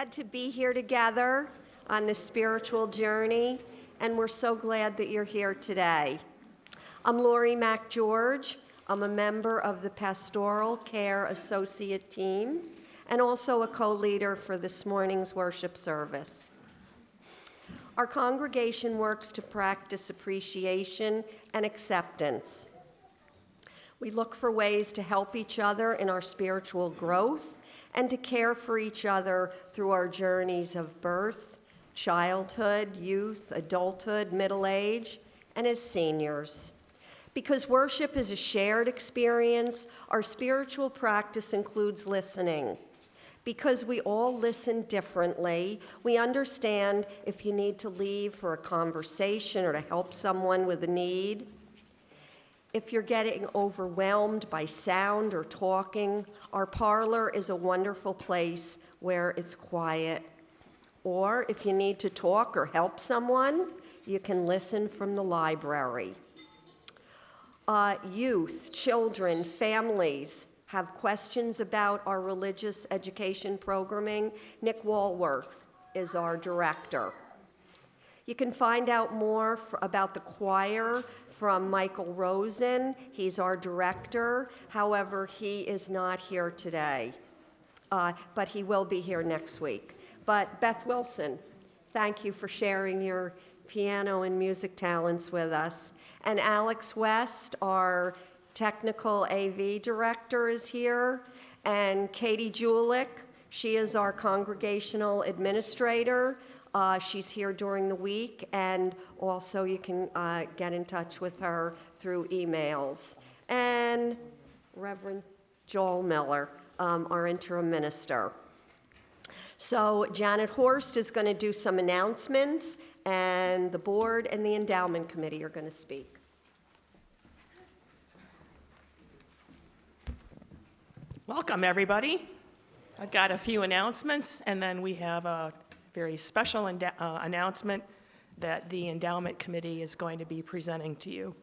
glad to be here together on this spiritual journey, and we're so glad that you're here today. I'm Laurie MacGeorge. I'm a member of the Pastoral Care Associate Team and also a co-leader for this morning's worship service. Our congregation works to practice appreciation and acceptance. We look for ways to help each other in our spiritual growth and to care for each other through our journeys of birth, childhood, youth, adulthood, middle age, and as seniors. Because worship is a shared experience, our spiritual practice includes listening. Because we all listen differently, we understand if you need to leave for a conversation or to help someone with a need. If you're getting overwhelmed by sound or talking, our parlor is a wonderful place where it's quiet. Or if you need to talk or help someone, you can listen from the library. Youth, children, families have questions about our religious education programming. Nick Walworth is our director. You can find out more about the choir from Michael Rosen. He's our director. However, he is not here today, but he will be here next week. But Beth Wilson, thank you for sharing your piano and music talents with us. And Alex West, our technical AV director, is here. And Katie Julick, she is our congregational administrator. She's here during the week, and also you can get in touch with her through emails. And Reverend Joel Miller, our interim minister. So Janet Horst is going to do some announcements, and the board and the endowment committee are going to speak. Welcome, everybody. I've got a few announcements, and then we have a very special announcement that the endowment committee is going to be presenting to you.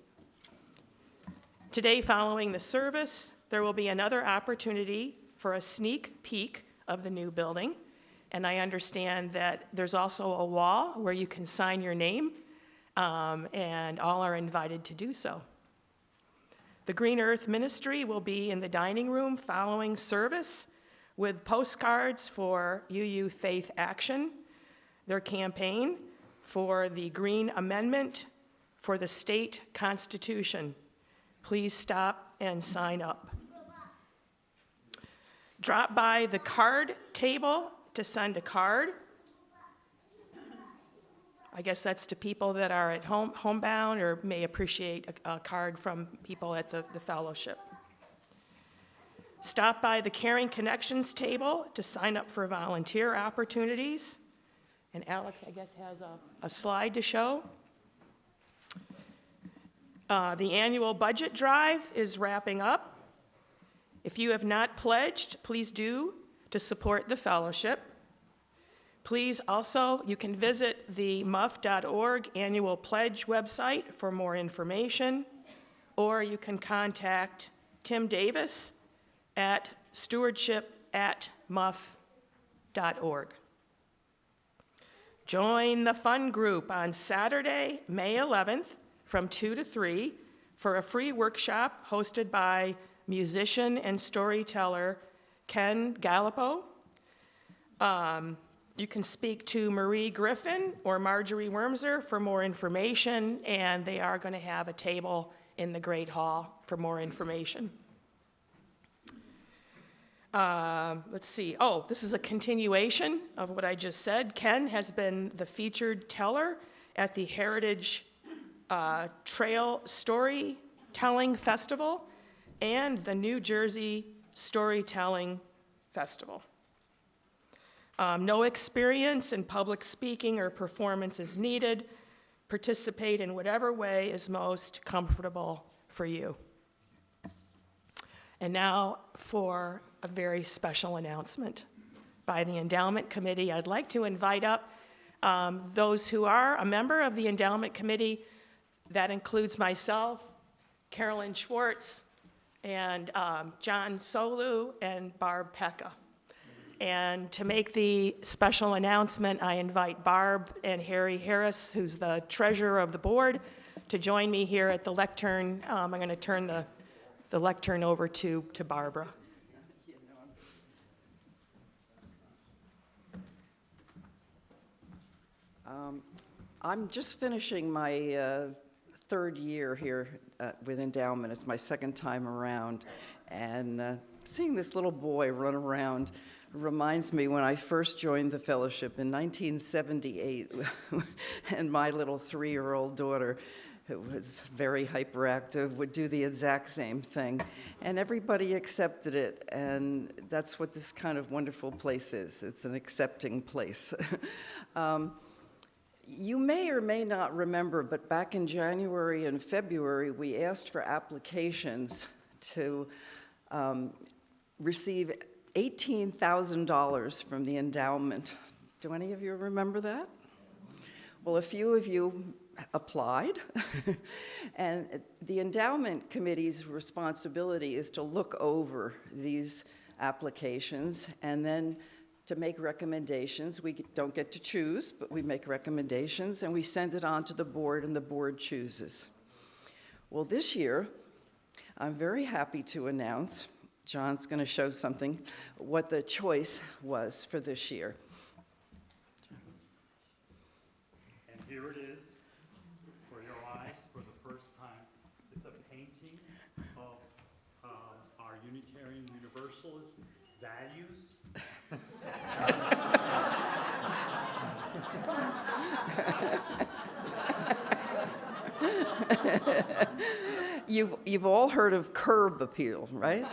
Today, following the service, there will be another opportunity for a sneak peek of the new building. And I understand that there's also a wall where you can sign your name, and all are invited to do so. The Green Earth Ministry will be in the dining room following service with postcards for UU Faith Action, their campaign for the Green Amendment for the state constitution. Please stop and sign up. Drop by the card table to send a card. I guess that's to people that are at home, homebound, or may appreciate a card from people at the fellowship. Stop by the Caring Connections table to sign up for volunteer opportunities. And Alex, I guess, has a slide to show. The annual budget drive is wrapping up. If you have not pledged, please do to support the fellowship. Please also, you can visit the MUUF.org annual pledge website for more information, or you can contact Tim Davis at stewardship@muuf.org. Join the fun group on Saturday, May 11th from 2 to 3 for a free workshop hosted by musician and storyteller Ken Gallipo. You can speak to Marie Griffin or Marjorie Wormser for more information, and they are going to have a table in the Great Hall for more information. Let's see. Oh, this is a continuation of what I just said. Ken has been the featured teller at the Heritage Trail Storytelling Festival and the New Jersey Storytelling Festival. No experience in public speaking or performance is needed. Participate in whatever way is most comfortable for you. And now for a very special announcement by the Endowment Committee. I'd like to invite up those who are a member of the Endowment Committee. That includes myself, Carolyn Schwartz, and John Solu, and Barb Pekka. And to make the special announcement, I invite Barb and Harry Harris, who's the treasurer of the board, to join me here at the lectern. I'm going to turn the lectern over to Barbara. I'm just finishing my third year here with endowment. It's my second time around, and seeing this little boy run around reminds me when I first joined the fellowship in 1978, and my little 3-year-old daughter, who was very hyperactive, would do the exact same thing, and everybody accepted it, and that's what this kind of wonderful place is. It's an accepting place. You may or may not remember, but back in January and February, we asked for applications to receive $18,000 from the endowment. Do any of you remember that? Well, a few of you applied, and the endowment committee's responsibility is to look over these applications and then to make recommendations. We don't get to choose, but we make recommendations, and we send it on to the board, and the board chooses. Well, this year, I'm very happy to announce, John's going to show something, what the choice was for this year. And here it is, for your eyes, for the first time. It's a painting of our Unitarian Universalist values. You've all heard of curb appeal, right?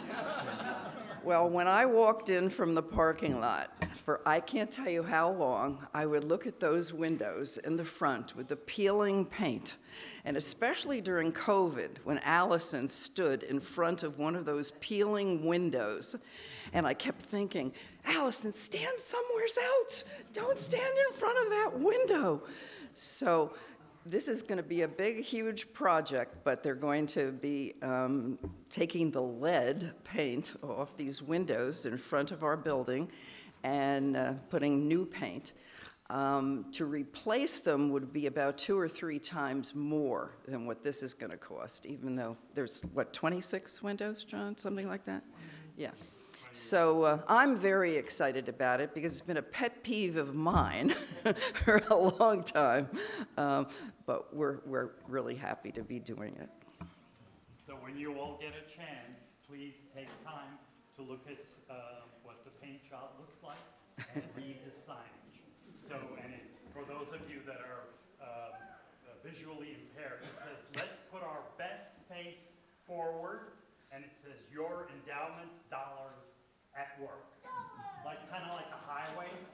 Well, when I walked in from the parking lot, for I can't tell you how long, I would look at those windows in the front with the peeling paint. And especially during COVID, when Allison stood in front of one of those peeling windows, and I kept thinking, Allison, stand somewhere else. Don't stand in front of that window. So this is going to be a big, huge project, but they're going to be taking the lead paint off these windows in front of our building and putting new paint. To replace them would be about 2 or 3 times more than what this is going to cost, even though there's, 26 windows, John? Something like that? Yeah. So I'm very excited about it because it's been a pet peeve of mine for a long time, but we're really happy to be doing it. So when you all get a chance, please take time to look at what the paint job looks like and read the signage. So, and for those of you that are visually impaired, it says, let's put our best face forward, and it says, your endowment dollars at work. Like, kind of like the high waist.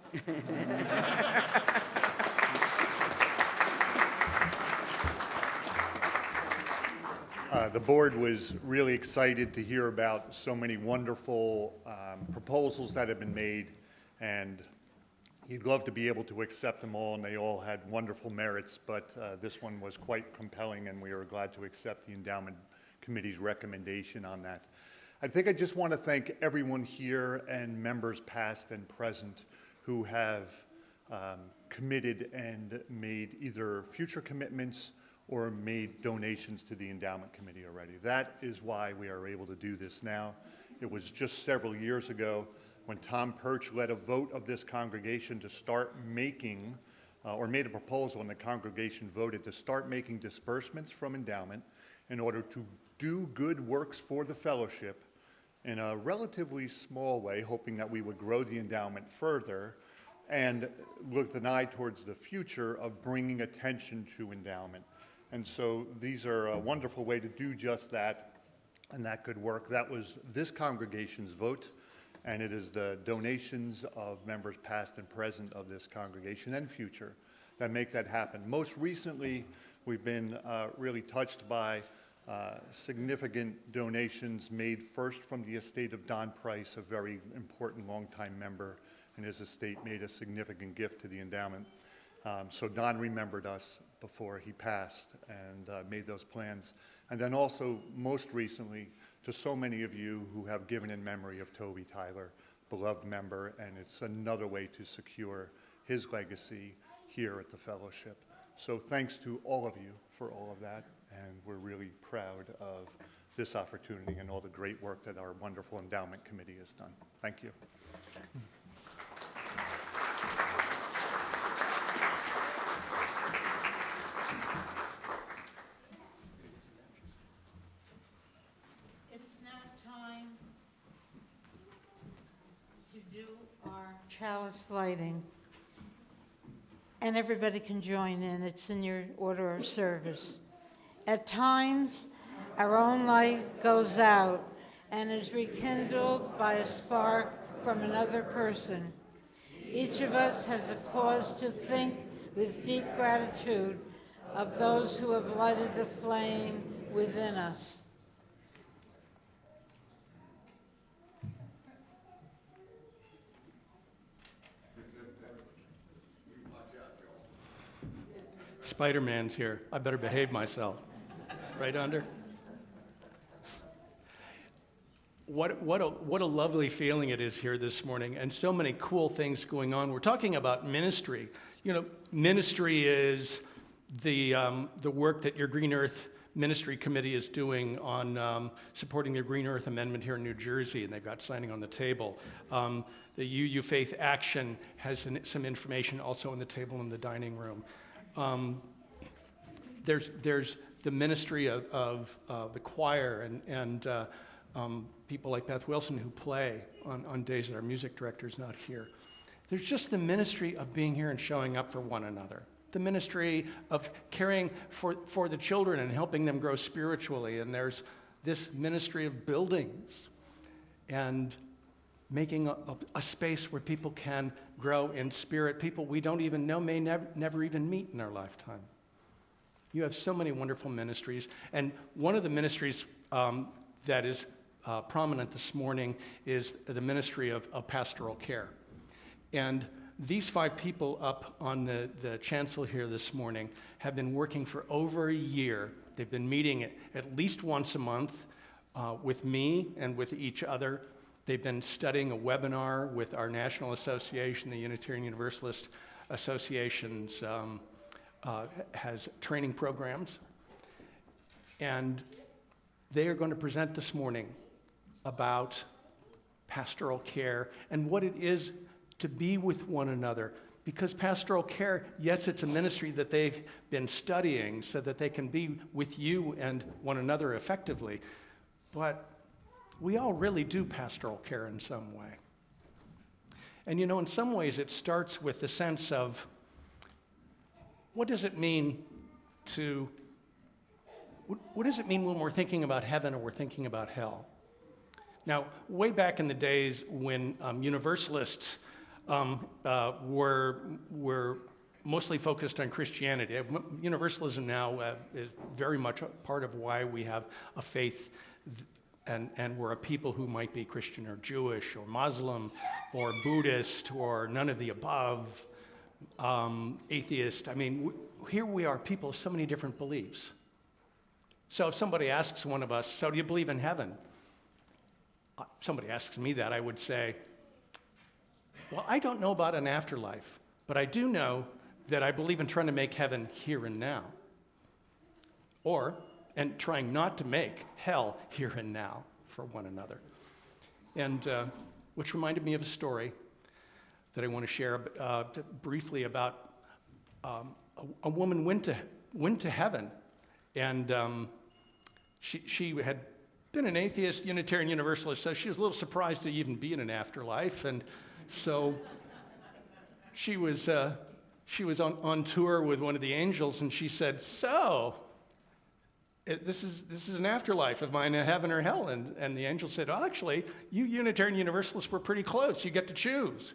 The board was really excited to hear about so many wonderful proposals that have been made, and you'd love to be able to accept them all, and they all had wonderful merits, but this one was quite compelling, and we were glad to accept the Endowment Committee's recommendation on that. I think I just want to thank everyone here and members past and present who have committed and made either future commitments or made donations to the Endowment Committee already. That is why we are able to do this now. It was just several years ago when Tom Perch led a vote of this congregation to start making, or made a proposal and the congregation voted to start making disbursements from endowment in order to do good works for the fellowship in a relatively small way, hoping that we would grow the endowment further and look with an eye towards the future of bringing attention to endowment. And so these are a wonderful way to do just that and that good work. That was this congregation's vote, and it is the donations of members past and present of this congregation and future that make that happen. Most recently, we've been really touched by significant donations made first from the estate of Don Price, a very important longtime member, and his estate made a significant gift to the endowment. So Don remembered us before he passed and made those plans. And then also, most recently, to so many of you who have given in memory of Toby Tyler, beloved member, and it's another way to secure his legacy here at the fellowship. So thanks to all of you for all of that, and we're really proud of this opportunity and all the great work that our wonderful endowment committee has done. Thank you. It's now time to do our chalice lighting. And everybody can join in. It's in your order of service. At times, our own light goes out and is rekindled by a spark from another person. Each of us has a cause to think with deep gratitude of those who have lighted the flame within us. Spider-Man's here. I better behave myself. Right under? What a lovely feeling it is here this morning, and so many cool things going on. We're talking about ministry. You know, ministry is the work that your Green Earth Ministry Committee is doing on supporting the Green Earth Amendment here in New Jersey, and they've got signing on the table. The UU Faith Action has some information also on the table in the dining room. There's the ministry of the choir and people like Beth Wilson who play on days that our music director is not here. There's just the ministry of being here and showing up for one another. The ministry of caring for the children and helping them grow spiritually. And there's this ministry of buildings and making a space where people can grow in spirit. People we don't even know may never even meet in our lifetime. You have so many wonderful ministries. And one of the ministries that is prominent this morning is the ministry of pastoral care. And these 5 people up on the chancel here this morning have been working for over a year. They've been meeting at least once a month with me and with each other. They've been studying a webinar with our national association, the Unitarian Universalist Associations has training programs. And they are going to present this morning about pastoral care and what it is to be with one another. Because pastoral care, yes, it's a ministry that they've been studying so that they can be with you and one another effectively. But we all really do pastoral care in some way. And you know, in some ways it starts with the sense of what does it mean when we're thinking about heaven or we're thinking about hell? Now, way back in the days when Universalists were mostly focused on Christianity. Universalism now is very much a part of why we have a faith and we're a people who might be Christian or Jewish or Muslim or Buddhist or none of the above, atheist. I mean, here we are, people of so many different beliefs. So if somebody asks one of us, so do you believe in heaven? Somebody asks me that, I would say, well, I don't know about an afterlife, but I do know that I believe in trying to make heaven here and now. And trying not to make hell here and now for one another. And which reminded me of a story that I want to share briefly about a woman went to heaven, and she had been an atheist, Unitarian Universalist, so she was a little surprised to even be in an afterlife, and so she was on tour with one of the angels, and she said, "So, this is an afterlife of mine, heaven or hell?" And the angel said, "Oh, actually, you Unitarian Universalists were pretty close. You get to choose."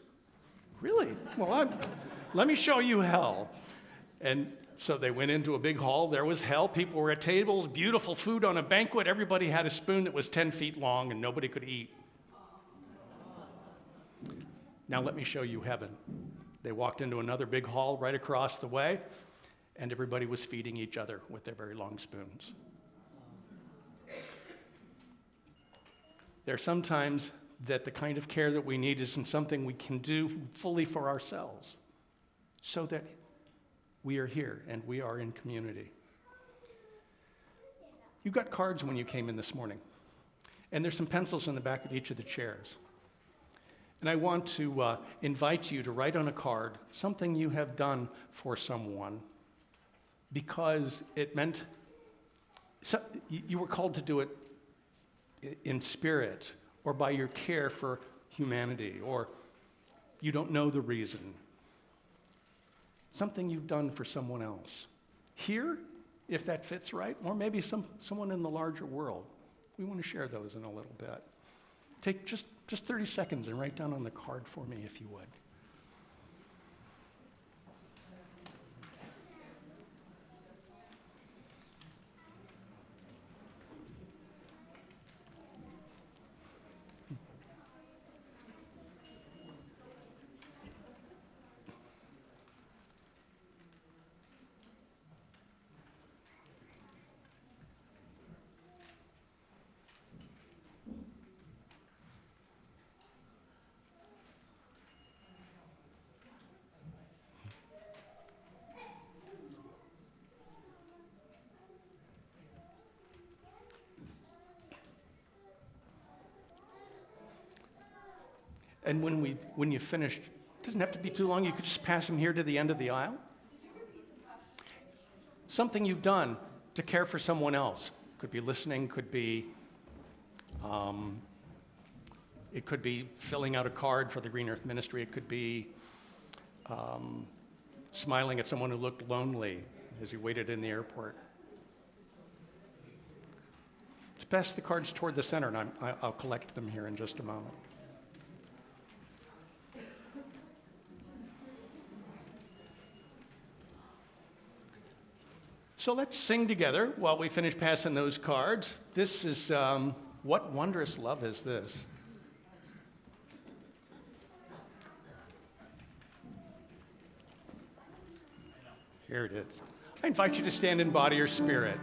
"Really? Well, let me show you hell." And so they went into a big hall. There was hell. People were at tables, beautiful food on a banquet. Everybody had a spoon that was 10 feet long, and nobody could eat. "Now let me show you heaven." They walked into another big hall right across the way, and everybody was feeding each other with their very long spoons. There are sometimes that the kind of care that we need isn't something we can do fully for ourselves, so that we are here and we are in community. You got cards when you came in this morning, and there's some pencils in the back of each of the chairs. And I want to invite you to write on a card something you have done for someone because it meant you were called to do it in spirit or by your care for humanity, or you don't know the reason. Something you've done for someone else. Here, if that fits right, or maybe someone in the larger world. We want to share those in a little bit. Take just 30 seconds and write down on the card for me, if you would. And when you finish, it doesn't have to be too long, you could just pass them here to the end of the aisle. Something you've done to care for someone else. Could be listening, could be, it could be filling out a card for the Green Earth Ministry, it could be smiling at someone who looked lonely as you waited in the airport. Just pass the cards toward the center, and I'll collect them here in just a moment. So let's sing together while we finish passing those cards. This is, What Wondrous Love Is This? Here it is. I invite you to stand in body or spirit.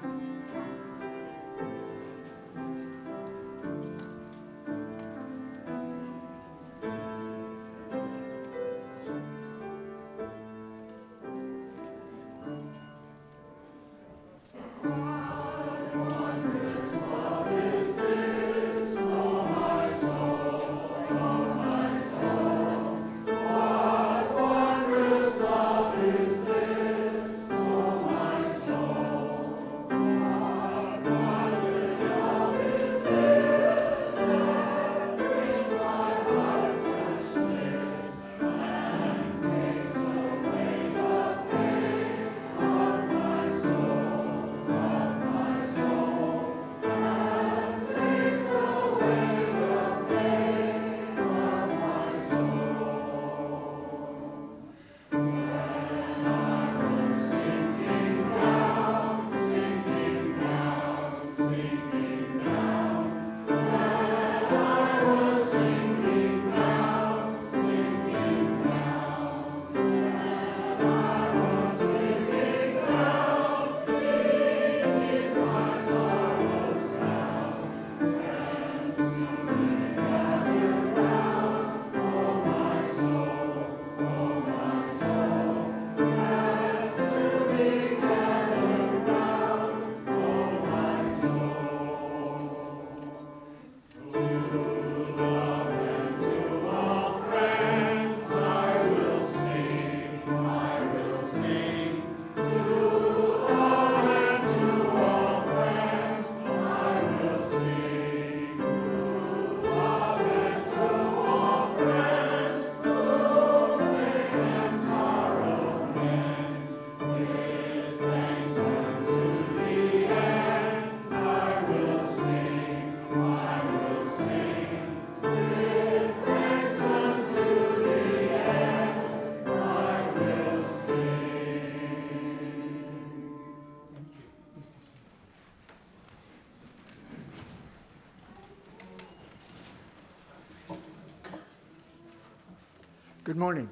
Good morning.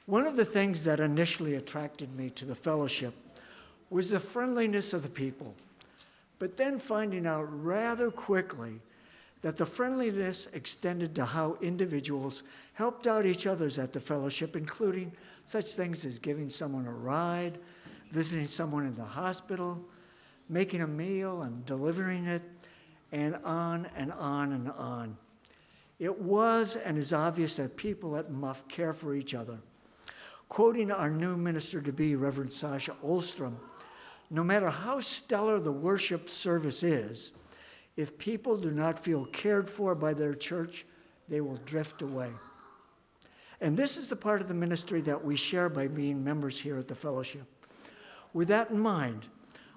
One of the things that initially attracted me to the fellowship was the friendliness of the people. but then finding out rather quickly that the friendliness extended to how individuals helped out each others at the fellowship, including such things as giving someone a ride, visiting someone in the hospital, making a meal and delivering it, and on and on and on. It was and is obvious that people at MUUF care for each other. Quoting our new minister-to-be, Reverend Sasha Olstrom, no matter how stellar the worship service is, if people do not feel cared for by their church, they will drift away. And this is the part of the ministry that we share by being members here at the fellowship. With that in mind,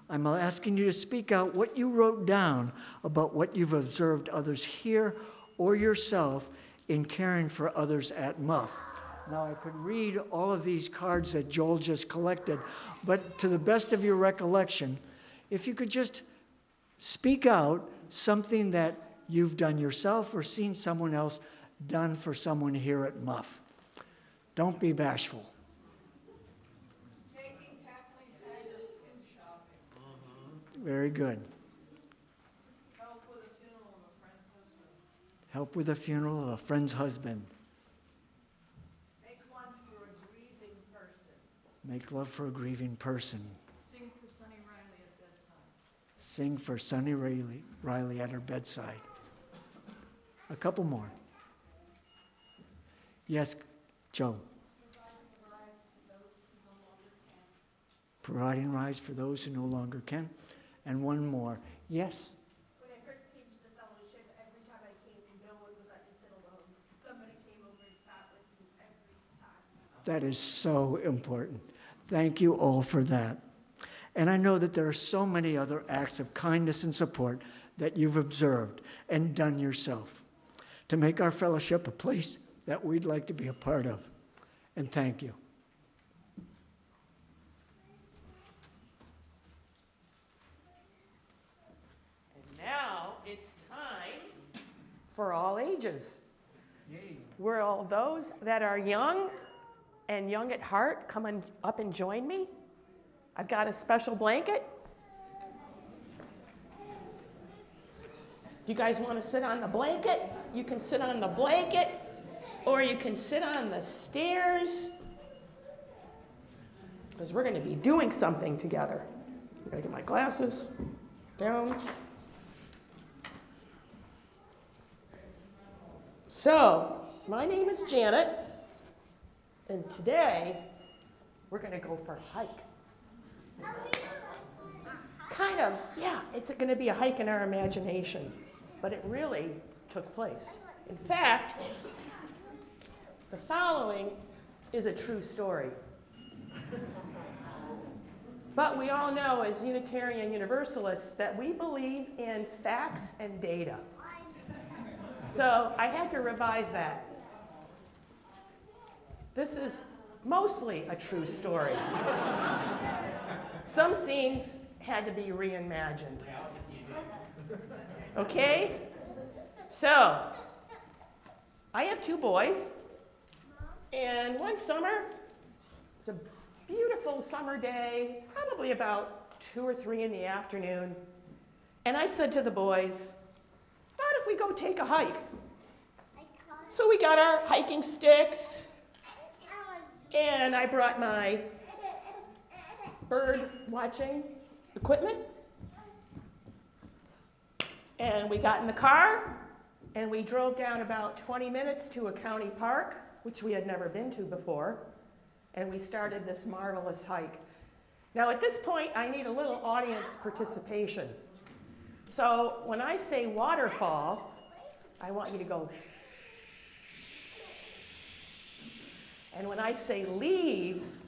I'm asking you to speak out what you wrote down about what you've observed others here or yourself in caring for others at MUUF. Now, I could read all of these cards that Joel just collected, but to the best of your recollection, if you could just speak out something that you've done yourself or seen someone else done for someone here at MUUF. Don't be bashful. Taking Kathleen Taggart food shopping. Very good. Help with a funeral of a friend's husband. Help with the funeral of a friend's husband. Make lunch for a grieving person. Make love for a grieving person. Sing for Sunny Riley at bedside. Sing for Sunny Riley at her bedside. A couple more. Yes, Joe. Providing rides for those who no longer can. And one more. Yes. When I first came to the fellowship, every time I came, no one would let me sit alone. Somebody came over and sat with me every time. That is so important. Thank you all for that. And I know that there are so many other acts of kindness and support that you've observed and done yourself to make our fellowship a place that we'd like to be a part of. And thank you. And now it's time for all ages. Where all those that are young and young at heart come on up and join me. I've got a special blanket. You guys want to sit on the blanket? You can sit on the blanket, or you can sit on the stairs, because we're going to be doing something together. I'm going to get my glasses down. So, my name is Janet, and today we're going to go for a hike. Kind of, yeah, it's going to be a hike in our imagination, but it really took place. In fact, the following is a true story. But we all know as Unitarian Universalists that we believe in facts and data. So I had to revise that. This is mostly a true story. Some scenes had to be reimagined. Okay? So, I have two boys, and one summer, it was a beautiful summer day, probably about 2 or 3 in the afternoon, and I said to the boys, "How about if we go take a hike?" So we got our hiking sticks, and I brought my bird watching equipment, and we got in the car, and we drove down about 20 minutes to a county park, which we had never been to before, and we started this marvelous hike. Now at this point, I need a little audience participation. So when I say waterfall, I want you to go, and when I say leaves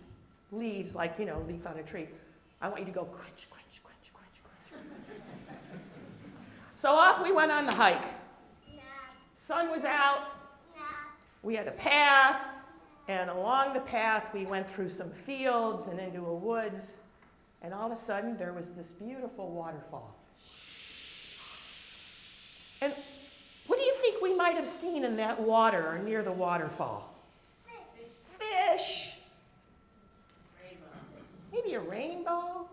like, leaf on a tree, I want you to go crunch, crunch, crunch, crunch, crunch. So off we went on the hike. Sun was out. We had a path, and along the path we went through some fields and into a woods, and all of a sudden there was this beautiful waterfall. And what do you think we might have seen in that water or near the waterfall? Fish. Maybe a rainbow.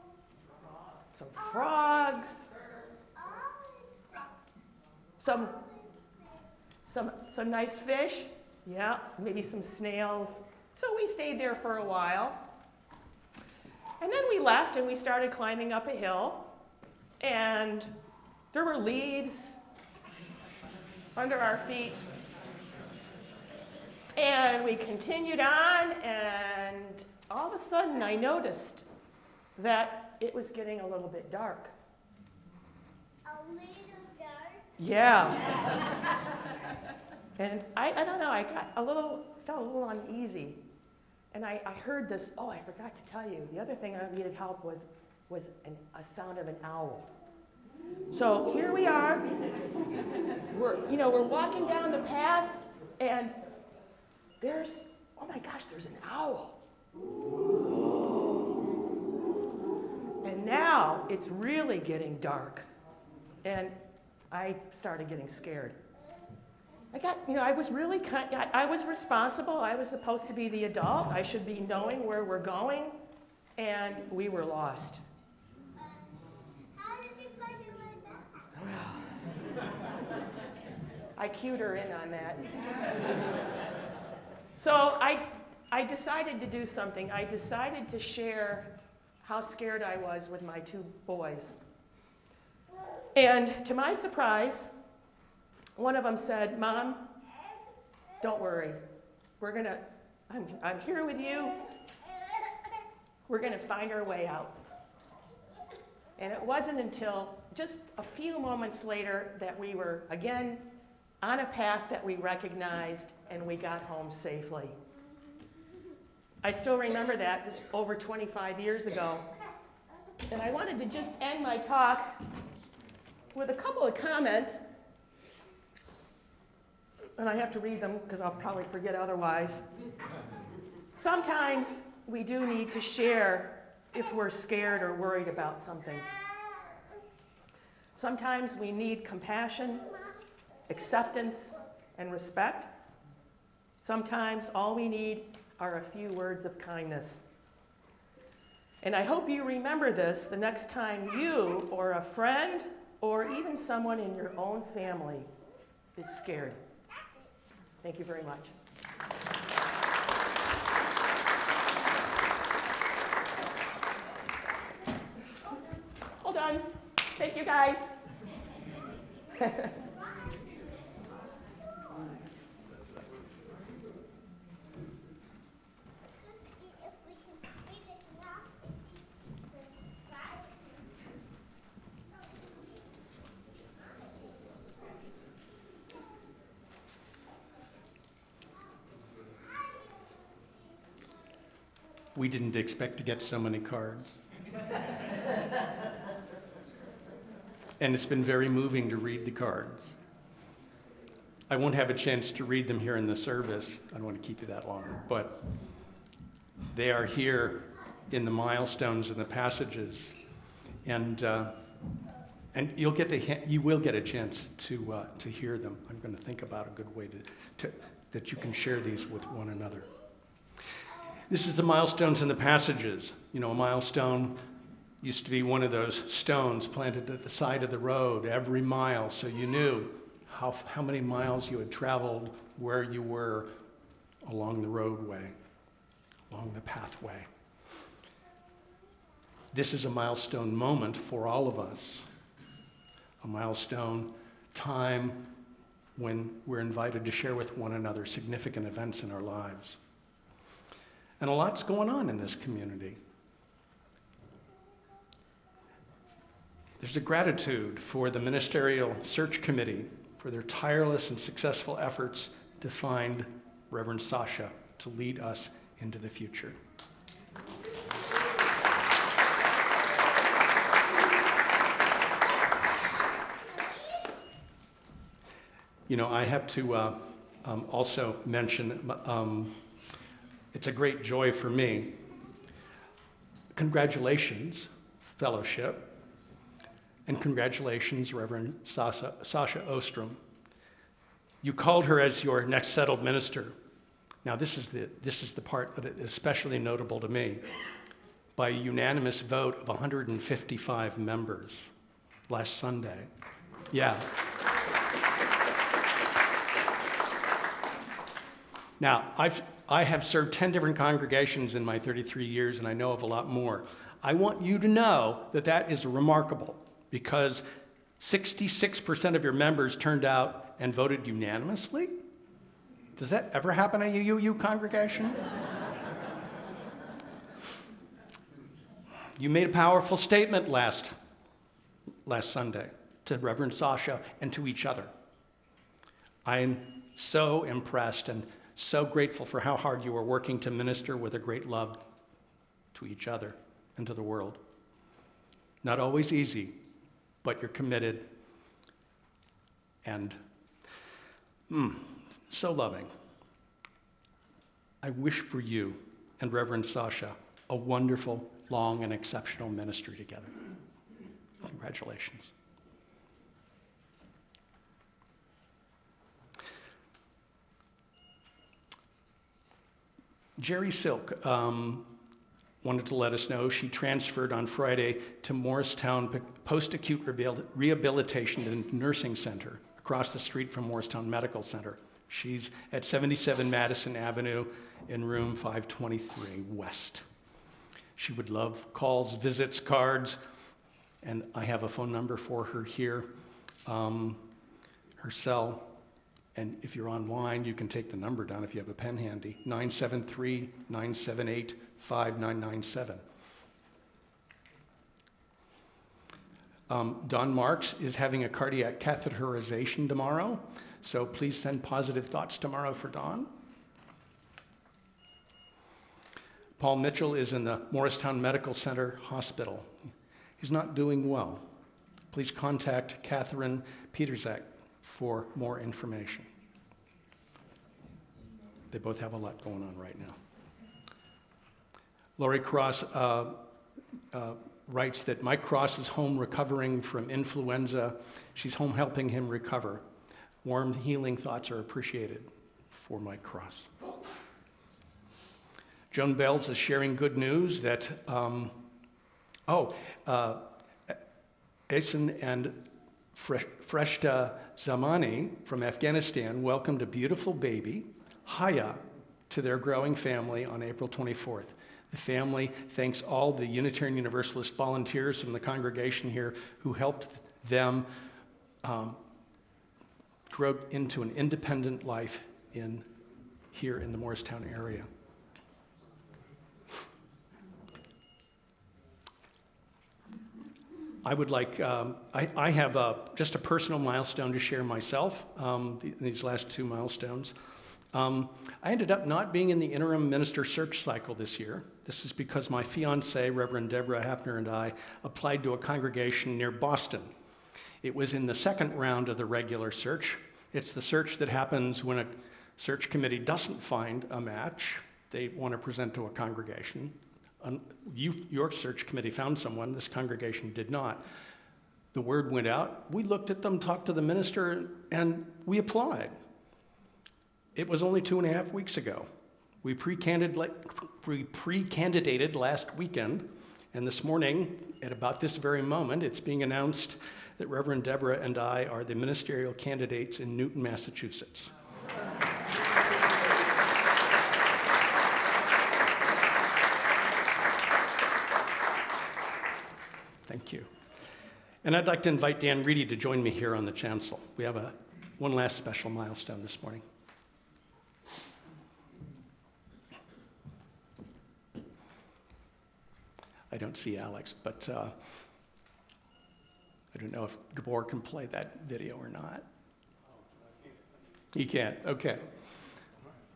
Some frogs. some nice fish, yeah, maybe some snails. So we stayed there for a while. And then we left and we started climbing up a hill, and there were leaves under our feet. And we continued on, and all of a sudden I noticed that it was getting a little bit dark. A little dark? Yeah. And I don't know, I felt a little uneasy. And I heard this, oh, I forgot to tell you, the other thing I needed help with was a sound of an owl. So here we are, we're walking down the path, and there's, oh my gosh, there's an owl. And now it's really getting dark. And I started getting scared. I was really I was responsible. I was supposed to be the adult. I should be knowing where we're going. And we were lost. How did you find your way back? I cued her in on that. So I decided to do something. I decided to share how scared I was with my two boys. And to my surprise, one of them said, "Mom, don't worry. I'm here with you. We're gonna find our way out." And it wasn't until just a few moments later that we were again on a path that we recognized, and we got home safely. I still remember that, it was over 25 years ago. And I wanted to just end my talk with a couple of comments. And I have to read them because I'll probably forget otherwise. Sometimes we do need to share if we're scared or worried about something. Sometimes we need compassion, acceptance, and respect. Sometimes all we need are a few words of kindness. And I hope you remember this the next time you or a friend or even someone in your own family is scared. Thank you very much. Hold on. Thank you, guys. We didn't expect to get so many cards. And it's been very moving to read the cards. I won't have a chance to read them here in the service. I don't want to keep you that long, but they are here in the milestones and the passages, and you will get a chance to hear them. I'm going to think about a good way that you can share these with one another. This is the milestones and the passages. You know, a milestone used to be one of those stones planted at the side of the road every mile, so you knew how many miles you had traveled, where you were along the roadway, along the pathway. This is a milestone moment for all of us, a milestone time when we're invited to share with one another significant events in our lives. And a lot's going on in this community. There's a gratitude for the Ministerial Search Committee for their tireless and successful efforts to find Reverend Sasha to lead us into the future. You know, I have to also mention, it's a great joy for me. Congratulations, fellowship, and congratulations, Reverend Sasha Ostrom. You called her as your next settled minister. Now, this is the part that is especially notable to me. By a unanimous vote of 155 members last Sunday. Yeah. Now, I have served 10 different congregations in my 33 years, and I know of a lot more. I want you to know that that is remarkable, because 66% of your members turned out and voted unanimously? Does that ever happen at a UU congregation? You made a powerful statement last Sunday to Reverend Sasha and to each other. I am so impressed and so grateful for how hard you are working to minister with a great love to each other and to the world. Not always easy, but you're committed and so loving. I wish for you and Reverend Sasha a wonderful, long, and exceptional ministry together. Congratulations. Jerry Silk wanted to let us know she transferred on Friday to Morristown Post-Acute Rehabilitation and Nursing Center across the street from Morristown Medical Center. She's at 77 Madison Avenue in room 523 West. She would love calls, visits, cards, and I have a phone number for her here, her cell. And if you're online, you can take the number down if you have a pen handy, 973-978-5997. Don Marks is having a cardiac catheterization tomorrow, so please send positive thoughts tomorrow for Don. Paul Mitchell is in the Morristown Medical Center Hospital. He's not doing well. Please contact Catherine Peterzak for more information. They both have a lot going on right now. Laurie Cross writes that Mike Cross is home recovering from influenza. She's home helping him recover. Warm, healing thoughts are appreciated for Mike Cross. Joan Bells is sharing good news that, Asen and Freshta Zamani from Afghanistan welcomed a beautiful baby, Haya, to their growing family on April 24th. The family thanks all the Unitarian Universalist volunteers from the congregation here who helped them grow into an independent life here in the Morristown area. I would like, I have just a personal milestone to share myself, these last two milestones. I ended up not being in the interim minister search cycle this year. This is because my fiancée, Reverend Deborah Hafner, and I applied to a congregation near Boston. It was in the second round of the regular search. It's the search that happens when a search committee doesn't find a match. They want to present to a congregation. Your search committee found someone, this congregation did not. The word went out, we looked at them, talked to the minister, and we applied. It was only 2.5 weeks ago. We pre-candidated last weekend, and this morning, at about this very moment, it's being announced that Reverend Deborah and I are the ministerial candidates in Newton, Massachusetts. Thank you. And I'd like to invite Dan Reedy to join me here on the chancel. We have one last special milestone this morning. I don't see Alex, but I don't know if Gabor can play that video or not. He can't. Okay.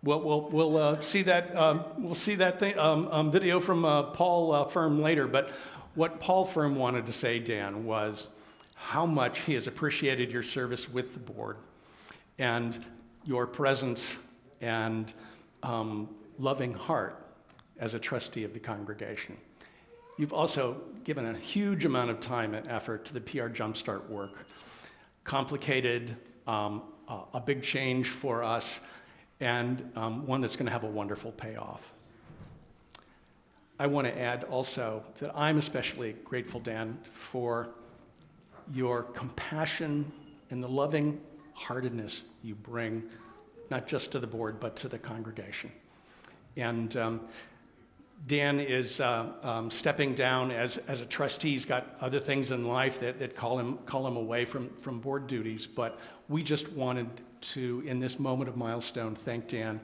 We'll see that. We'll see that video from Paul Firm later. But what Paul Firm wanted to say, Dan, was how much he has appreciated your service with the board and your presence and loving heart as a trustee of the congregation. You've also given a huge amount of time and effort to the PR Jumpstart work. Complicated, a big change for us, and one that's going to have a wonderful payoff. I want to add also that I'm especially grateful, Dan, for your compassion and the loving heartedness you bring not just to the board, but to the congregation. And Dan is stepping down as a trustee. He's got other things in life that call him away from board duties, but we just wanted to, in this moment of milestone, thank Dan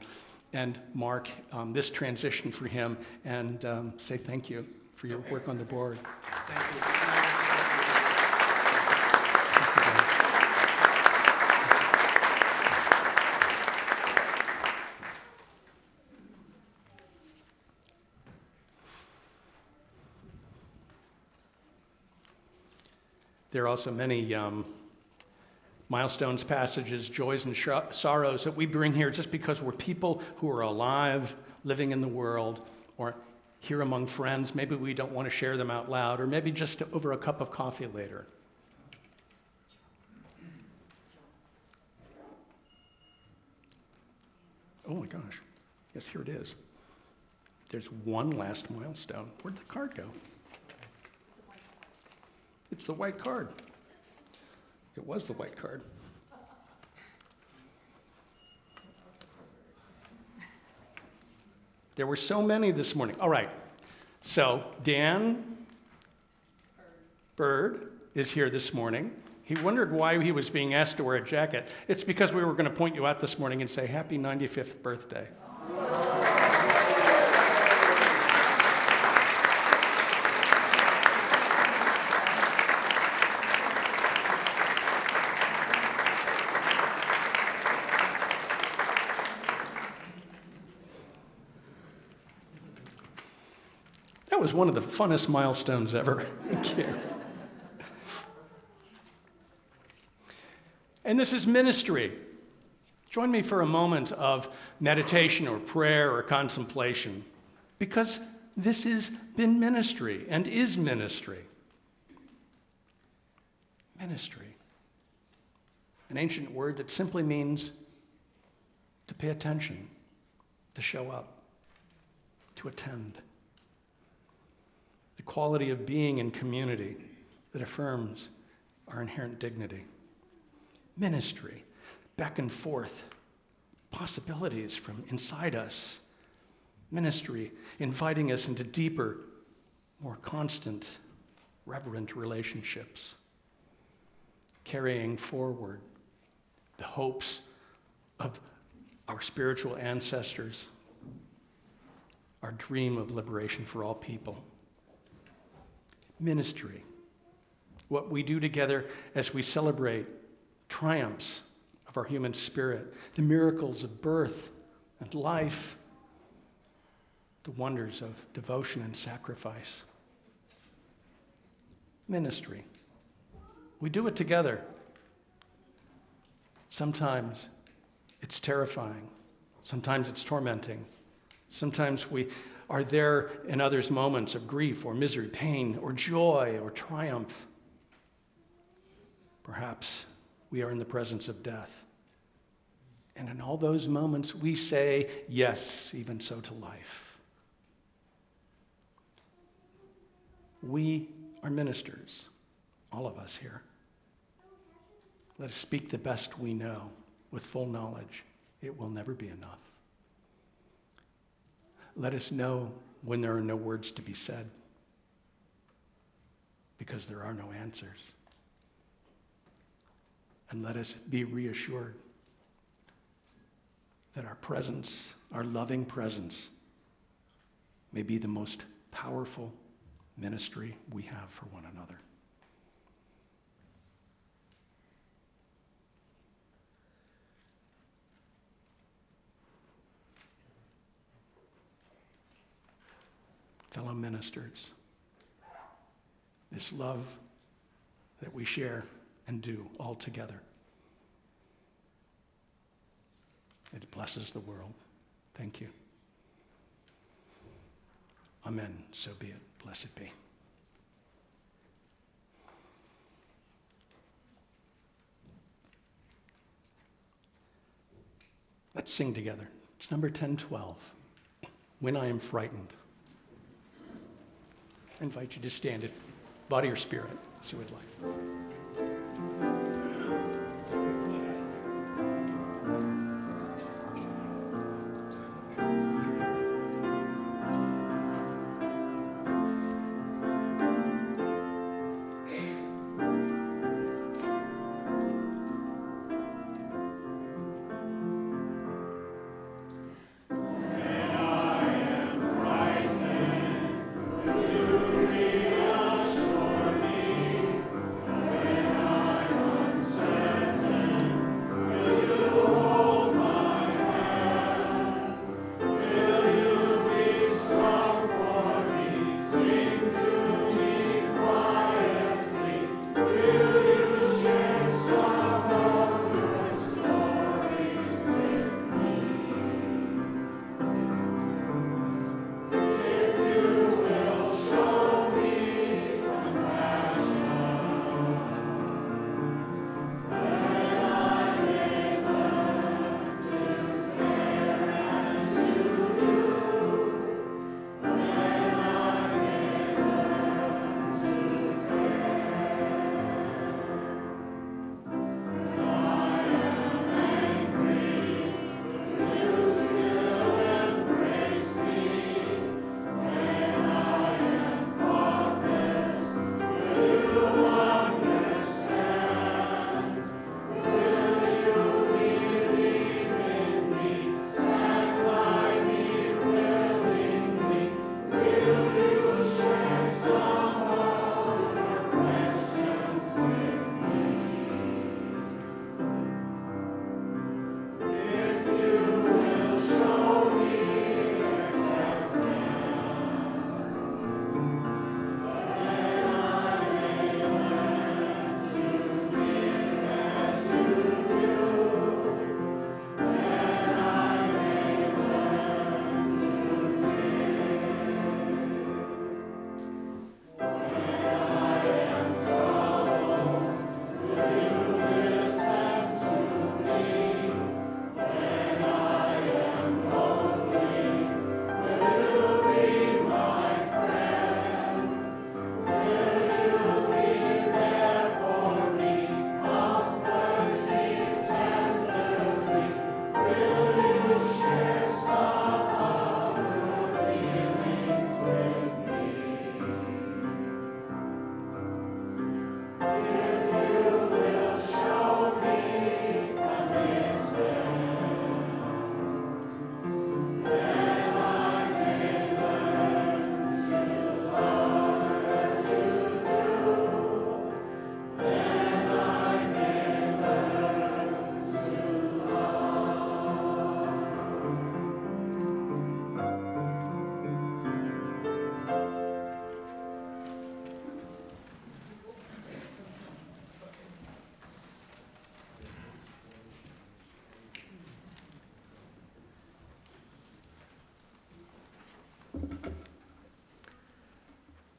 and mark this transition for him and say thank you for your work on the board. Thank you. There are also many milestones, passages, joys, and sorrows that we bring here just because we're people who are alive, living in the world, or here among friends. Maybe we don't want to share them out loud, or maybe just over a cup of coffee later. Oh my gosh. Yes, here it is. There's one last milestone. Where'd the card go? It's the white card. It was the white card. There were so many this morning. All right. So Dan Bird is here this morning. He wondered why he was being asked to wear a jacket. It's because we were going to point you out this morning and say, happy 95th birthday. That was one of the funnest milestones ever. Thank you. And this is ministry. Join me for a moment of meditation or prayer or contemplation, because this has been ministry and is ministry. Ministry. An ancient word that simply means to pay attention, to show up, to attend. The quality of being in community that affirms our inherent dignity. Ministry, back and forth, possibilities from inside us. Ministry, inviting us into deeper, more constant, reverent relationships. Carrying forward the hopes of our spiritual ancestors, our dream of liberation for all people. Ministry, what we do together as we celebrate triumphs of our human spirit, the miracles of birth and life, the wonders of devotion and sacrifice. Ministry, we do it together. Sometimes it's terrifying, sometimes it's tormenting, sometimes we are there in others' moments of grief or misery, pain or joy or triumph. Perhaps we are in the presence of death. And in all those moments, we say, yes, even so to life. We are ministers, all of us here. Let us speak the best we know with full knowledge. It will never be enough. Let us know when there are no words to be said, because there are no answers. And let us be reassured that our presence, our loving presence, may be the most powerful ministry we have for one another. Fellow ministers, this love that we share and do all together, it blesses the world. Thank you. Amen. So be it. Blessed be. Let's sing together. It's number 1012. When I am frightened. I invite you to stand, if body or spirit, as you would like.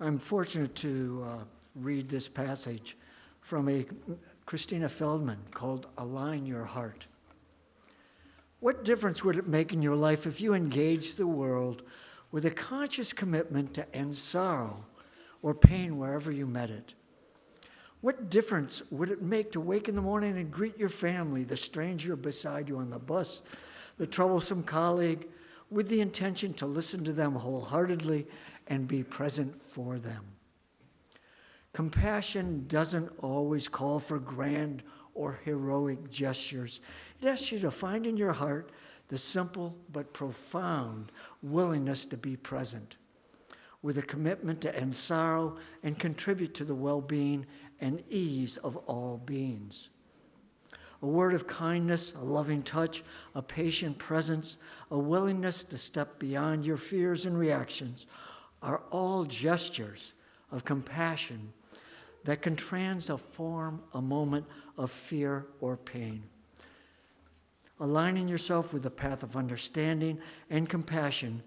I'm fortunate to read this passage from a Christina Feldman called Align Your Heart. What difference would it make in your life if you engaged the world with a conscious commitment to end sorrow or pain wherever you met it? What difference would it make to wake in the morning and greet your family, the stranger beside you on the bus, the troublesome colleague, with the intention to listen to them wholeheartedly and be present for them? Compassion doesn't always call for grand or heroic gestures. It asks you to find in your heart the simple but profound willingness to be present, with a commitment to end sorrow and contribute to the well-being and ease of all beings. A word of kindness, a loving touch, a patient presence, a willingness to step beyond your fears and reactions are all gestures of compassion that can transform a moment of fear or pain. Aligning yourself with the path of understanding and compassion,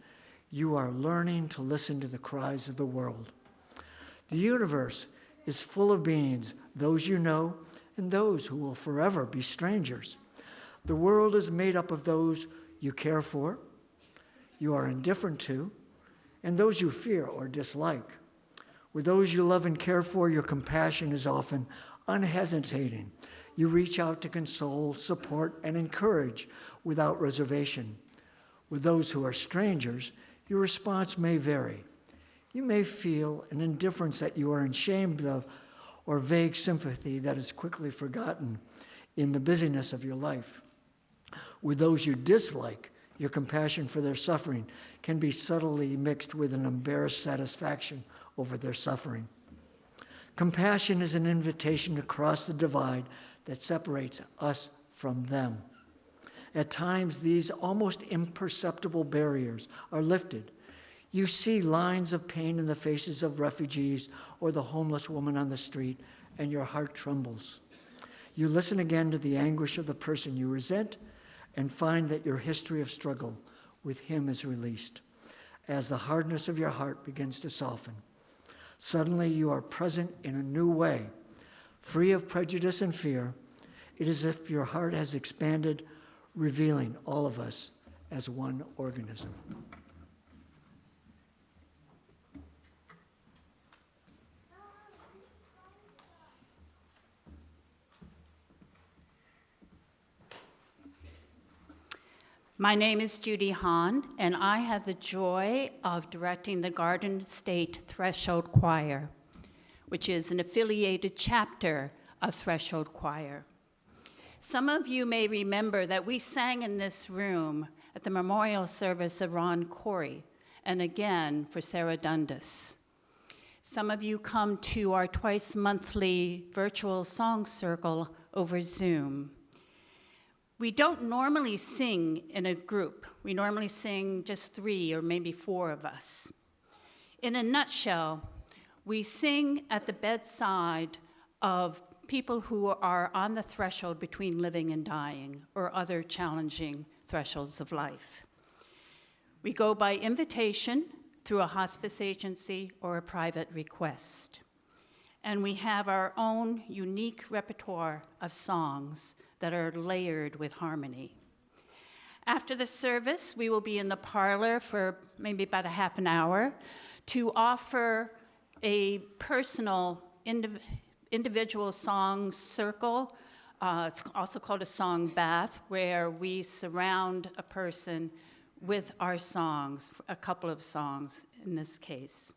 you are learning to listen to the cries of the world. The universe is full of beings, those you know and those who will forever be strangers. The world is made up of those you care for, you are indifferent to, and those you fear or dislike. With those you love and care for, your compassion is often unhesitating. You reach out to console, support, and encourage without reservation. With those who are strangers, your response may vary. You may feel an indifference that you are ashamed of, or vague sympathy that is quickly forgotten in the busyness of your life. With those you dislike, your compassion for their suffering can be subtly mixed with an embarrassed satisfaction over their suffering. Compassion is an invitation to cross the divide that separates us from them. At times, these almost imperceptible barriers are lifted. You see lines of pain in the faces of refugees or the homeless woman on the street, and your heart trembles. You listen again to the anguish of the person you resent and find that your history of struggle with him is released. As the hardness of your heart begins to soften, suddenly you are present in a new way, free of prejudice and fear. It is as if your heart has expanded, revealing all of us as one organism. My name is Judy Hahn, and I have the joy of directing the Garden State Threshold Choir, which is an affiliated chapter of Threshold Choir. Some of you may remember that we sang in this room at the memorial service of Ron Corey, and again for Sarah Dundas. Some of you come to our twice-monthly virtual song circle over Zoom. We don't normally sing in a group. We normally sing just 3 or maybe 4 of us. In a nutshell, we sing at the bedside of people who are on the threshold between living and dying or other challenging thresholds of life. We go by invitation through a hospice agency or a private request. And we have our own unique repertoire of songs that are layered with harmony. After the service, we will be in the parlor for maybe about a half an hour to offer a personal individual song circle. It's also called a song bath, where we surround a person with our songs, a couple of songs in this case.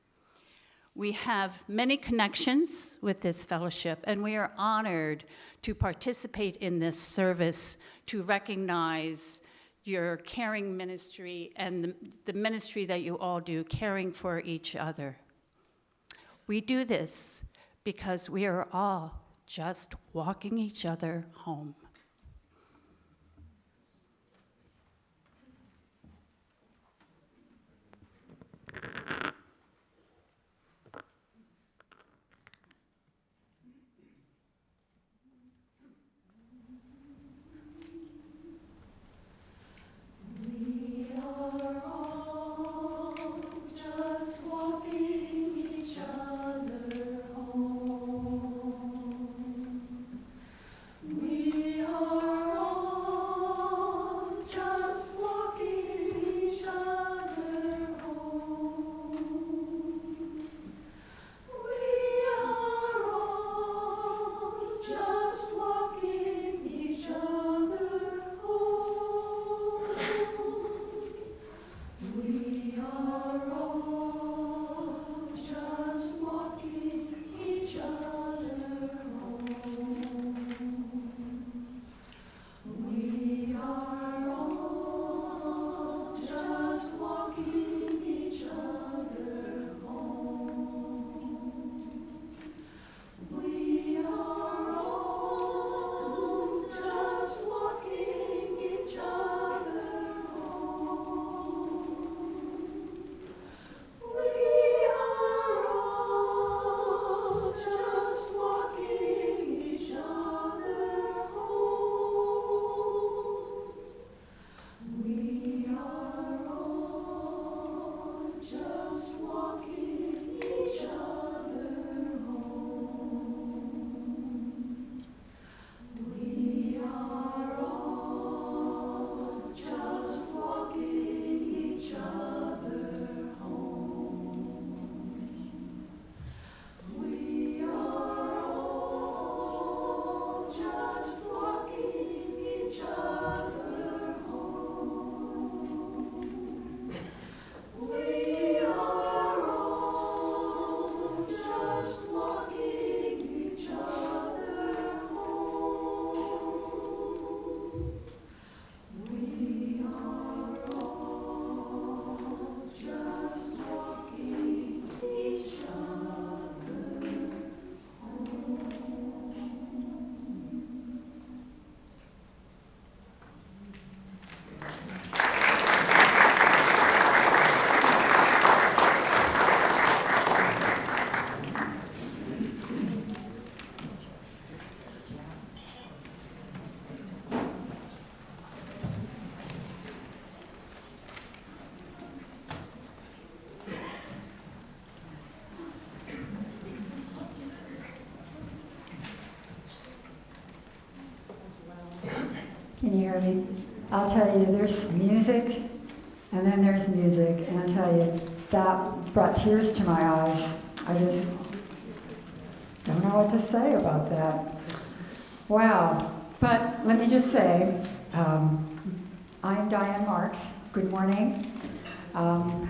We have many connections with this fellowship, and we are honored to participate in this service to recognize your caring ministry and the ministry that you all do, caring for each other. We do this because we are all just walking each other home. We are all just walking each other. Can you hear me? I'll tell you, there's music, and then there's music, and I'll tell you, that brought tears to my eyes. I just don't know what to say about that. Wow. But let me just say, I'm Diane Marks. Good morning. I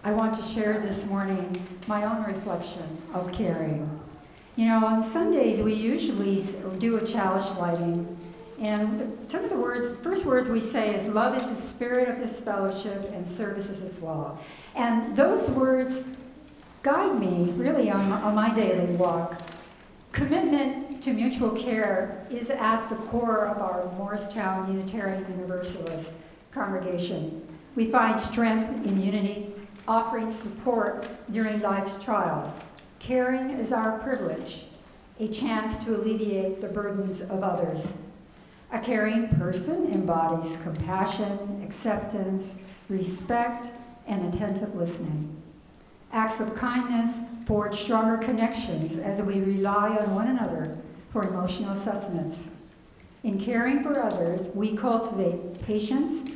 want to share this morning my own reflection of caring. You know, on Sundays we usually do a chalice lighting, and some of the first words we say is, love is the spirit of this fellowship and service is its law. And those words guide me really on my daily walk. Commitment to mutual care is at the core of our Morristown Unitarian Universalist congregation. We find strength in unity, offering support during life's trials. Caring is our privilege, a chance to alleviate the burdens of others. A caring person embodies compassion, acceptance, respect, and attentive listening. Acts of kindness forge stronger connections as we rely on one another for emotional sustenance. In caring for others, we cultivate patience,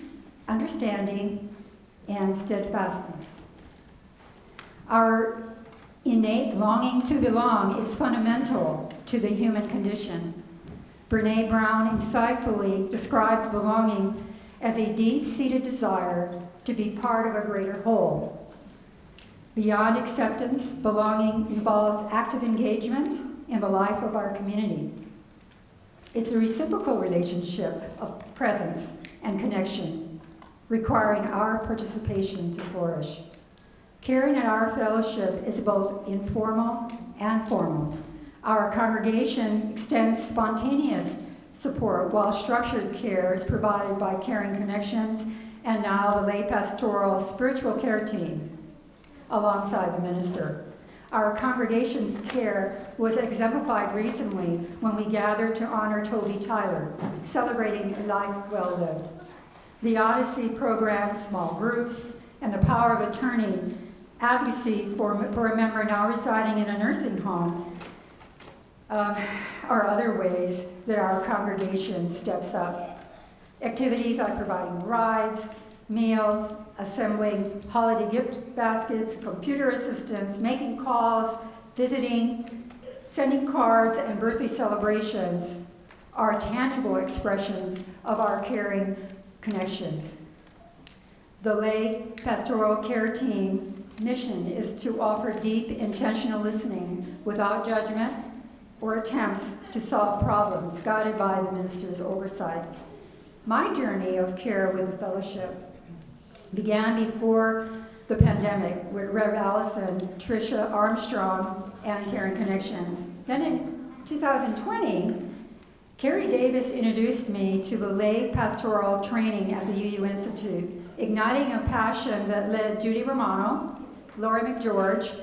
understanding, and steadfastness. Our innate longing to belong is fundamental to the human condition. Brené Brown insightfully describes belonging as a deep-seated desire to be part of a greater whole. Beyond acceptance, belonging involves active engagement in the life of our community. It's a reciprocal relationship of presence and connection, requiring our participation to flourish. Caring at our fellowship is both informal and formal. Our congregation extends spontaneous support, while structured care is provided by Caring Connections and now the lay pastoral spiritual care team alongside the minister. Our congregation's care was exemplified recently when we gathered to honor Toby Tyler, celebrating a life well lived. The Odyssey program, small groups, and the power of attorney advocacy for a member now residing in a nursing home are other ways that our congregation steps up. Activities like providing rides, meals, assembling holiday gift baskets, computer assistance, making calls, visiting, sending cards, and birthday celebrations are tangible expressions of our caring connections. The lay pastoral care team mission is to offer deep, intentional listening without judgment or attempts to solve problems, guided by the minister's oversight. My journey of care with the fellowship began before the pandemic with Rev. Allison, Tricia Armstrong, and Caring Connections. Then in 2020, Carrie Davis introduced me to the lay pastoral training at the UU Institute, igniting a passion that led Judy Romano, Laurie MacGeorge,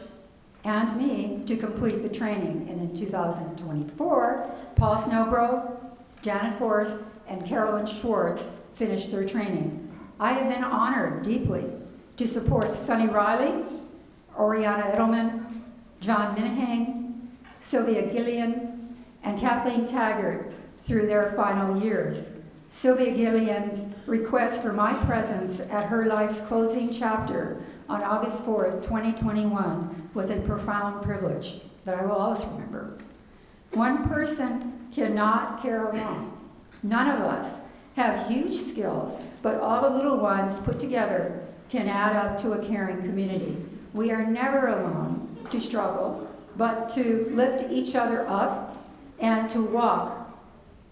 and me to complete the training. And in 2024, Paul Snellgrove, Janet Horst, and Carolyn Schwartz finished their training. I have been honored deeply to support Sonny Riley, Oriana Edelman, John Minahang, Sylvia Gillian, and Kathleen Taggart through their final years. Sylvia Gillian's request for my presence at her life's closing chapter on August 4th, 2021 was a profound privilege that I will always remember. One person cannot care alone. None of us have huge skills, but all the little ones put together can add up to a caring community. We are never alone to struggle, but to lift each other up and to walk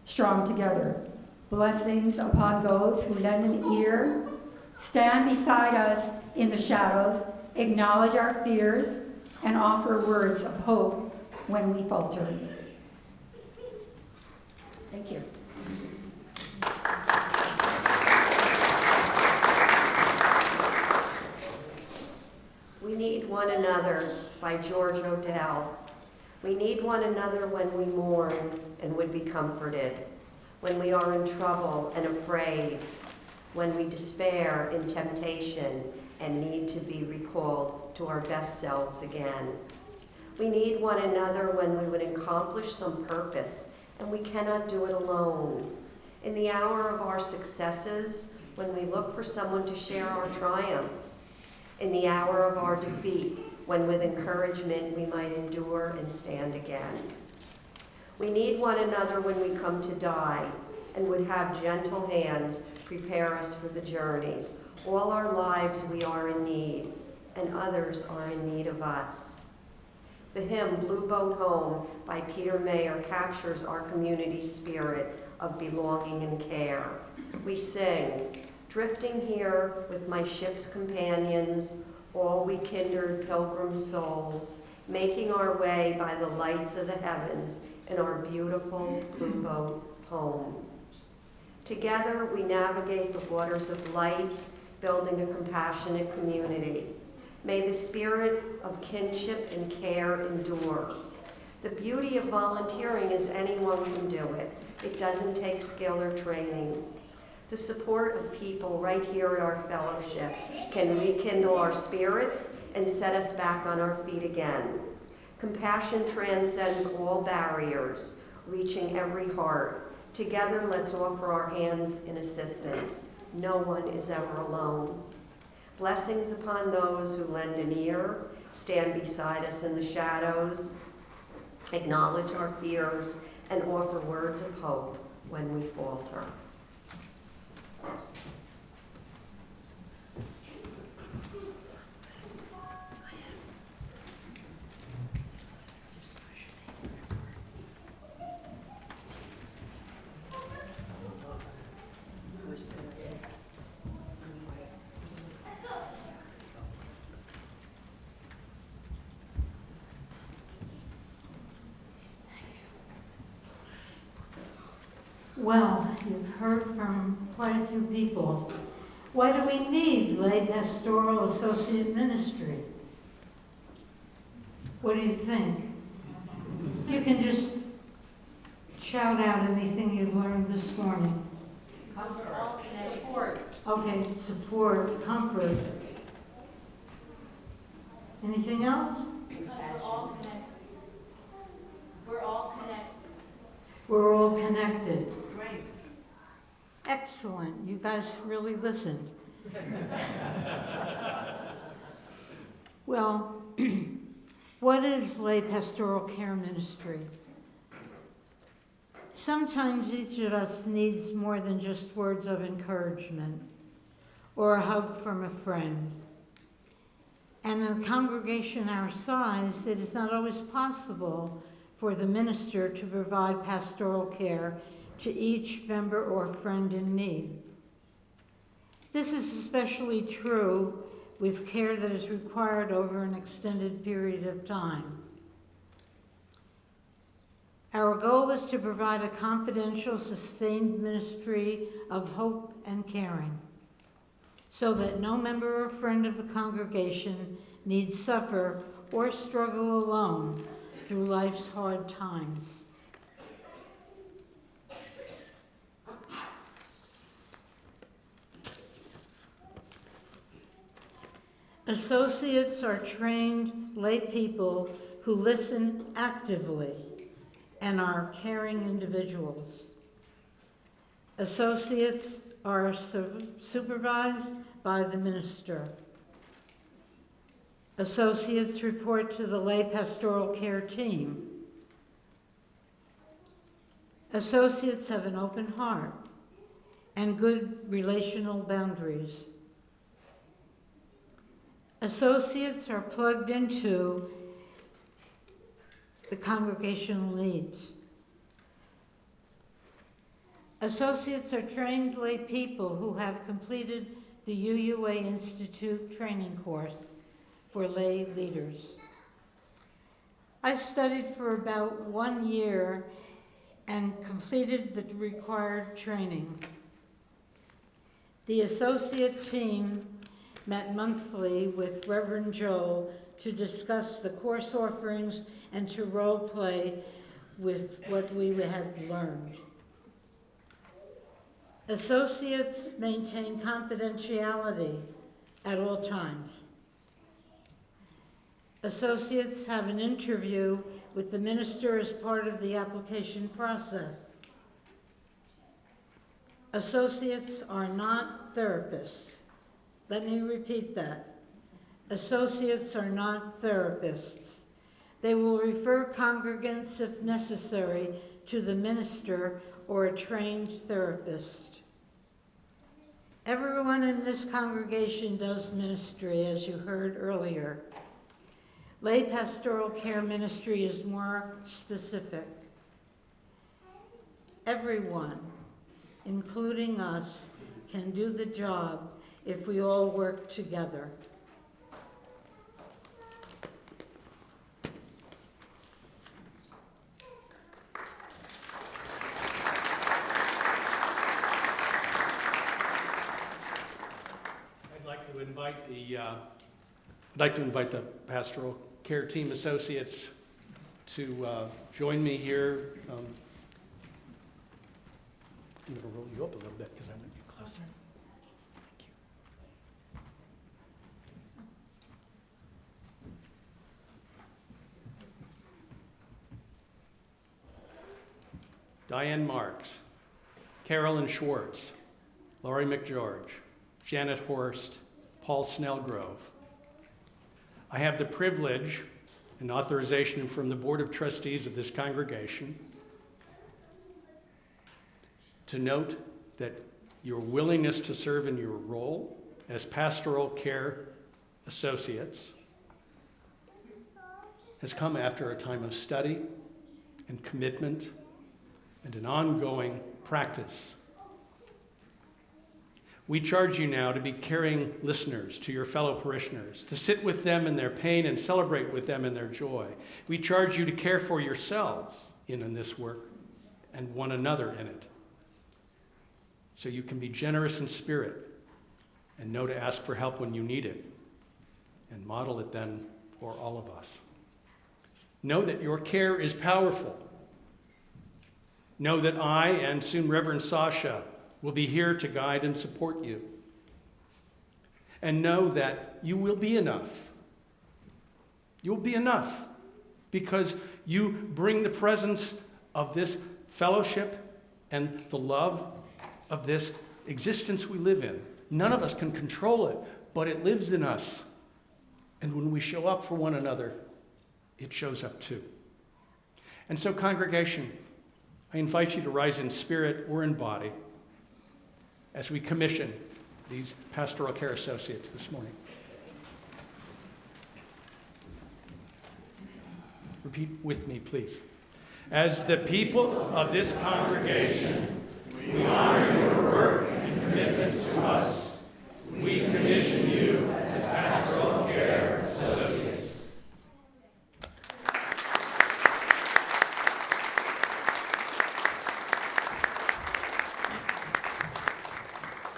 strong together. Blessings upon those who lend an ear, stand beside us in the shadows, acknowledge our fears, and offer words of hope when we falter. Thank you. We Need One Another by George Odell. We need one another when we mourn and would be comforted, when we are in trouble and afraid, when we despair in temptation and need to be recalled to our best selves again. We need one another when we would accomplish some purpose and we cannot do it alone. In the hour of our successes, when we look for someone to share our triumphs, in the hour of our defeat, when with encouragement we might endure and stand again. We need one another when we come to die, and would have gentle hands prepare us for the journey. All our lives we are in need, and others are in need of us. The hymn Blue Boat Home by Peter Mayer captures our community spirit of belonging and care. We sing, drifting here with my ship's companions, all we kindred pilgrim souls, making our way by the lights of the heavens in our beautiful blue boat home. Together we navigate the waters of life, building a compassionate community. May the spirit of kinship and care endure. The beauty of volunteering is anyone can do it. It doesn't take skill or training. The support of people right here at our fellowship can rekindle our spirits and set us back on our feet again. Compassion transcends all barriers, reaching every heart. Together, let's offer our hands in assistance. No one is ever alone. Blessings upon those who lend an ear, stand beside us in the shadows, acknowledge our fears, and offer words of hope when we falter. Well, you've heard from quite a few people. Why do we need lay pastoral associate ministry? What do you think? You can just shout out anything you've learned this morning. Support. Okay, support, comfort. Anything else? We're all connected. We're all connected. We're all connected. Right. Excellent. You guys really listened. Well, what is lay pastoral care ministry? Sometimes each of us needs more than just words of encouragement or a hug from a friend. And in a congregation our size, it is not always possible for the minister to provide pastoral care to each member or friend in need. This is especially true with care that is required over an extended period of time. Our goal is to provide a confidential, sustained ministry of hope and caring, so that no member or friend of the congregation need suffer or struggle alone through life's hard times. Associates are trained lay people who listen actively and are caring individuals. Associates are supervised by the minister. Associates report to the lay pastoral care team. Associates have an open heart and good relational boundaries. Associates are plugged into the congregational needs. Associates are trained lay people who have completed the UUA Institute training course for lay leaders. I studied for about 1 year and completed the required training. The associate team met monthly with Reverend Joel to discuss the course offerings and to role play with what we had learned. Associates maintain confidentiality at all times. Associates have an interview with the minister as part of the application process. Associates are not therapists. Let me repeat that. Associates are not therapists. They will refer congregants, if necessary, to the minister or a trained therapist. Everyone in this congregation does ministry, as you heard earlier. Lay pastoral care ministry is more specific. Everyone, including us, can do the job if we all work together. I'd like to invite the Pastoral Care Team Associates to join me here. I'm going to roll you up a little bit because I want you closer. Thank you. Diane Marks, Carolyn Schwartz, Laurie MacGeorge, Janet Horst, Paul Snellgrove. I have the privilege and authorization from the Board of Trustees of this congregation to note that your willingness to serve in your role as pastoral care associates has come after a time of study and commitment and an ongoing practice. We charge you now to be caring listeners to your fellow parishioners, to sit with them in their pain and celebrate with them in their joy. We charge you to care for yourselves in this work and one another in it, so you can be generous in spirit and know to ask for help when you need it, and model it then for all of us. Know that your care is powerful. Know that I and soon Reverend Sasha will be here to guide and support you. And know that you will be enough. You'll be enough because you bring the presence of this fellowship and the love of this existence we live in. None of us can control it, but it lives in us. And when we show up for one another, it shows up too. And so, congregation, I invite you to rise in spirit or in body as we commission these pastoral care associates this morning. Repeat with me, please. As the people of this congregation, we honor your work and commitment to us. We commission you as pastoral care associates.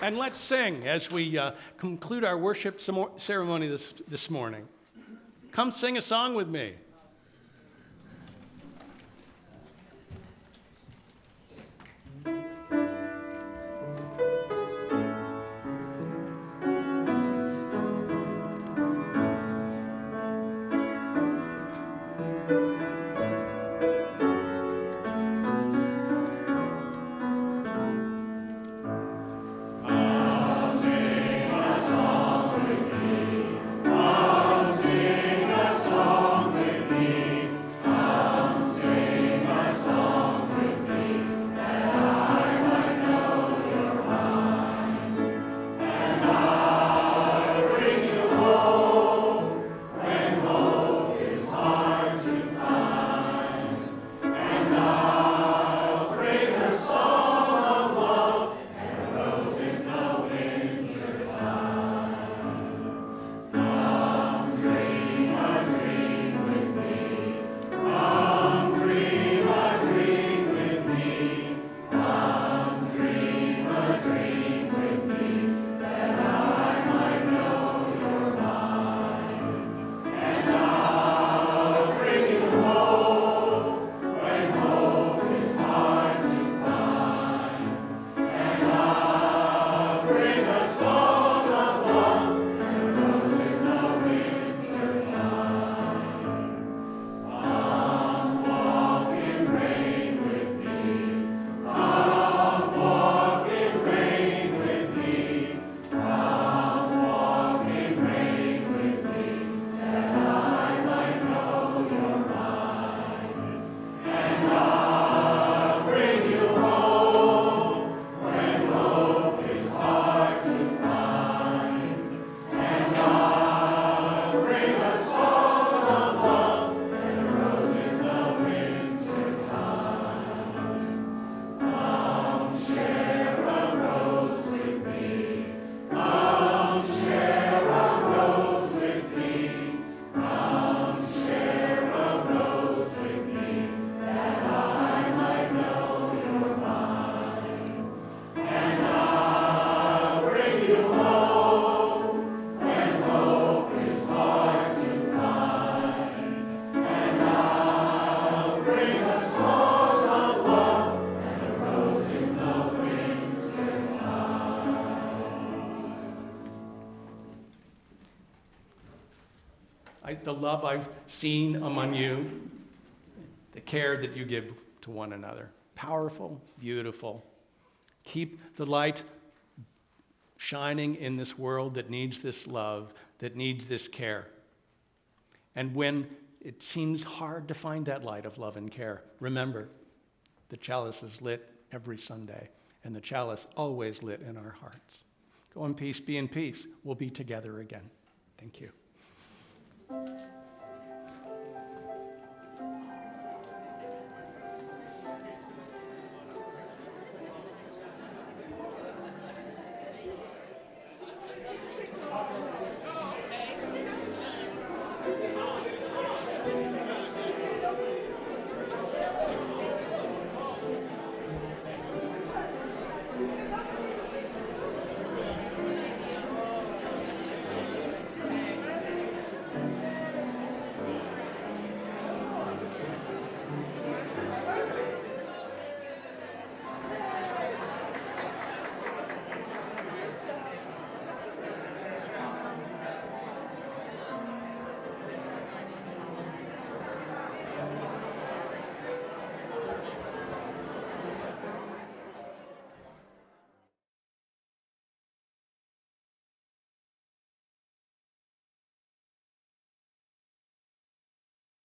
And let's sing as we conclude our worship ceremony this morning. Come sing a song with me. Find. the love I've seen among you, the care that you give to one another. Powerful, beautiful. Keep the light shining in this world that needs this love, that needs this care. And when it seems hard to find that light of love and care, remember, the chalice is lit every Sunday, and the chalice always lit in our hearts. Go in peace, be in peace. We'll be together again. Thank you.